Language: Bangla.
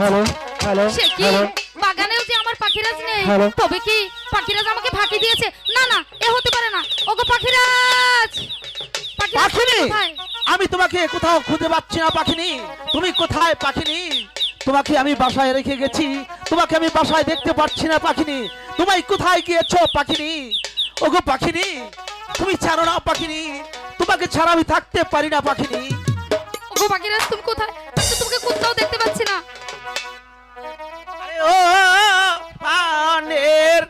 হ্যালো হ্যালো সে কি হ্যালো বাগানেও যে আমার পাখিরাজ নেই, হ্যালো। তবে কি পাখিরাজ আমাকে ফাঁকি দিয়েছে? না না, এ হতে পারে না। ওগো পাখিরাজ, পাখিরাজ তুমি পাখিনি, কোথায়? আমি তোমাকে কোথাও খুঁজে পাচ্ছি না পাখিনি। তুমি কোথায় পাখিনি? তোমাকে আমি বাসায় রেখে গেছি, তোমাকে আমি বাসায় দেখতে পাচ্ছি না পাখিনি। তুমি কোথায় গিয়েছো পাখিনি? ওগো পাখিনি, তুমি ছাড়ো না পাখিনি, তোমাকে ছাড়া আমি থাকতে পারি না পাখিনি। ওগো পাখিরাজ তুমি কোথায়? আমি তো তোমাকে কোথাও দেখতে পাচ্ছি না। আরে ও পানের